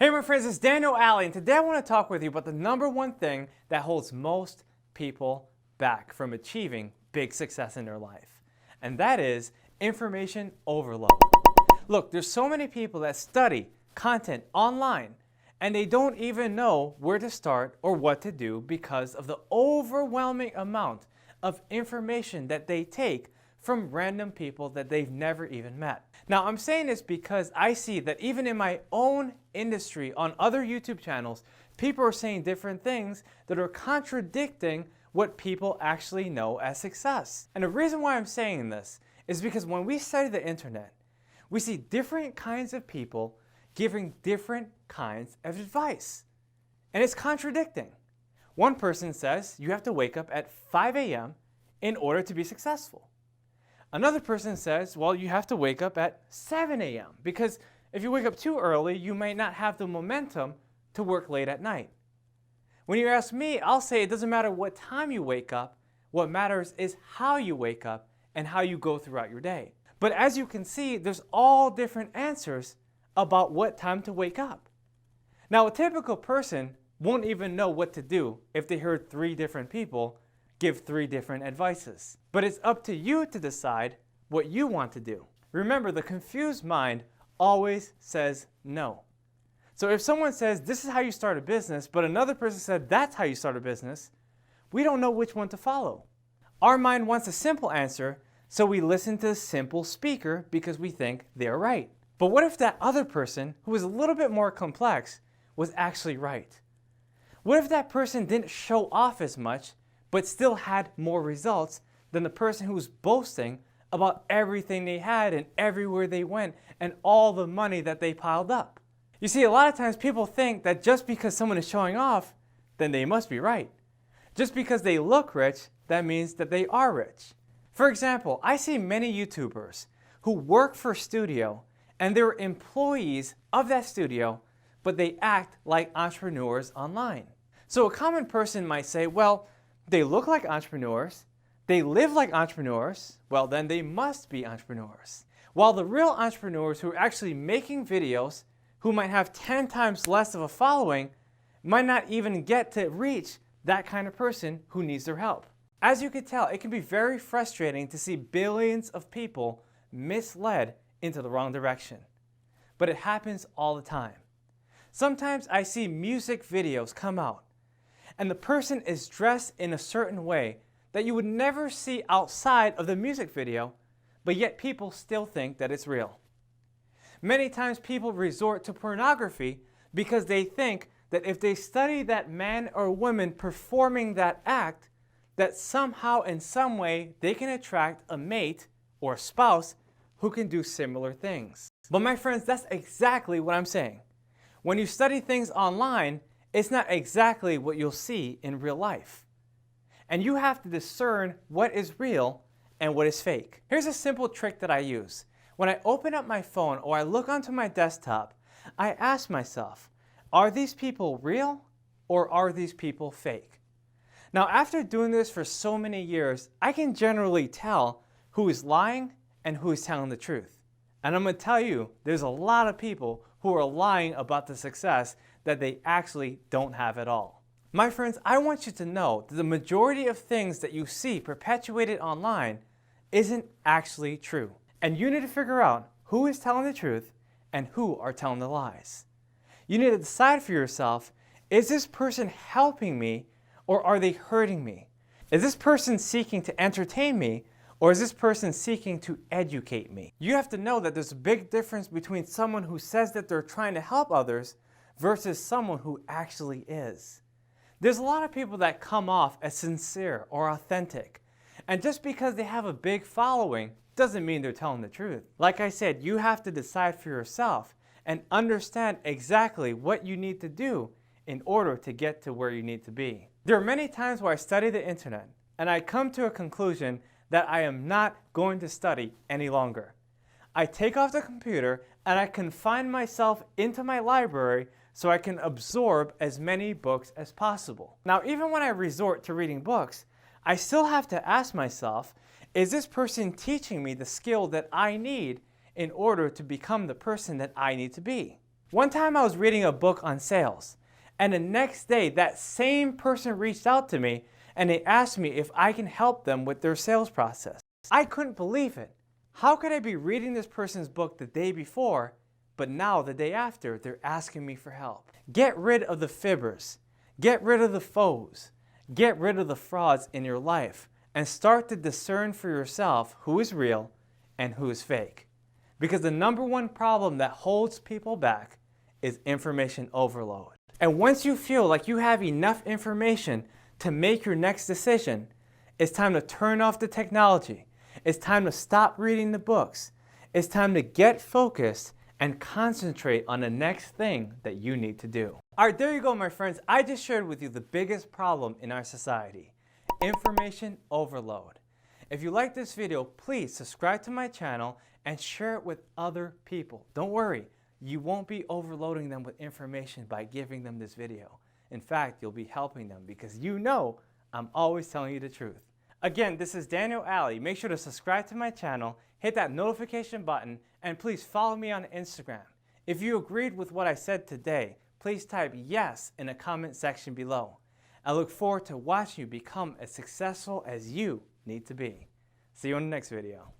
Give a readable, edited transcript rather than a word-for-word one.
Hey my friends, it's Daniel Alley, and today I want to talk with you about the number one thing that holds most people back from achieving big success in their life. And that is information overload. Look, there's so many people that study content online and they don't even know where to start or what to do because of the overwhelming amount of information that they take from random people that they've never even met. Now, I'm saying this because I see that even in my own industry on other YouTube channels, people are saying different things that are contradicting what people actually know as success. And the reason why I'm saying this is because when we study the internet, we see different kinds of people giving different kinds of advice. And it's contradicting. One person says you have to wake up at 5 a.m. in order to be successful. Another person says, well, you have to wake up at 7 a.m. because if you wake up too early, you might not have the momentum to work late at night. When you ask me, I'll say it doesn't matter what time you wake up. What matters is how you wake up and how you go throughout your day. But as you can see, there's all different answers about what time to wake up. Now, a typical person won't even know what to do if they heard 3 different people give 3 different advices. But it's up to you to decide what you want to do. Remember, the confused mind always says no. So if someone says, this is how you start a business, but another person said, that's how you start a business, we don't know which one to follow. Our mind wants a simple answer, so we listen to the simple speaker because we think they're right. But what if that other person, who is a little bit more complex, was actually right? What if that person didn't show off as much, but still had more results than the person who was boasting about everything they had and everywhere they went and all the money that they piled up? You see, a lot of times people think that just because someone is showing off, then they must be right. Just because they look rich, that means that they are rich. For example, I see many YouTubers who work for a studio and they're employees of that studio, but they act like entrepreneurs online. So a common person might say, well, they look like entrepreneurs, they live like entrepreneurs, well then they must be entrepreneurs. While the real entrepreneurs who are actually making videos, who might have 10 times less of a following, might not even get to reach that kind of person who needs their help. As you can tell, it can be very frustrating to see billions of people misled into the wrong direction. But it happens all the time. Sometimes I see music videos come out and the person is dressed in a certain way that you would never see outside of the music video, but yet people still think that it's real. Many times people resort to pornography because they think that if they study that man or woman performing that act, that somehow in some way they can attract a mate or a spouse who can do similar things. But my friends, that's exactly what I'm saying. When you study things online, it's not exactly what you'll see in real life. And you have to discern what is real and what is fake. Here's a simple trick that I use. When I open up my phone or I look onto my desktop, I ask myself, are these people real or are these people fake? Now, after doing this for so many years, I can generally tell who is lying and who is telling the truth. And I'm going to tell you, there's a lot of people who are lying about the success that they actually don't have at all. My friends, I want you to know that the majority of things that you see perpetuated online isn't actually true. And you need to figure out who is telling the truth and who are telling the lies. You need to decide for yourself, is this person helping me or are they hurting me? Is this person seeking to entertain me or is this person seeking to educate me? You have to know that there's a big difference between someone who says that they're trying to help others versus someone who actually is. There's a lot of people that come off as sincere or authentic. And just because they have a big following doesn't mean they're telling the truth. Like I said, you have to decide for yourself and understand exactly what you need to do in order to get to where you need to be. There are many times where I study the internet and I come to a conclusion that I am not going to study any longer. I take off the computer and I confine myself into my library so I can absorb as many books as possible. Now, even when I resort to reading books, I still have to ask myself, is this person teaching me the skill that I need in order to become the person that I need to be? One time I was reading a book on sales, and the next day that same person reached out to me and they asked me if I can help them with their sales process. I couldn't believe it. How could I be reading this person's book the day before, but now the day after they're asking me for help? Get rid of the fibbers. Get rid of the foes. Get rid of the frauds in your life and start to discern for yourself who is real and who is fake. Because the number one problem that holds people back is information overload. And once you feel like you have enough information to make your next decision, it's time to turn off the technology. It's time to stop reading the books. It's time to get focused and concentrate on the next thing that you need to do. All right, there you go, my friends. I just shared with you the biggest problem in our society: information overload. If you like this video, please subscribe to my channel and share it with other people. Don't worry, you won't be overloading them with information by giving them this video. In fact, you'll be helping them because you know I'm always telling you the truth. Again, this is Daniel Alley. Make sure to subscribe to my channel, hit that notification button, and please follow me on Instagram. If you agreed with what I said today, please type yes in the comment section below. I look forward to watching you become as successful as you need to be. See you in the next video.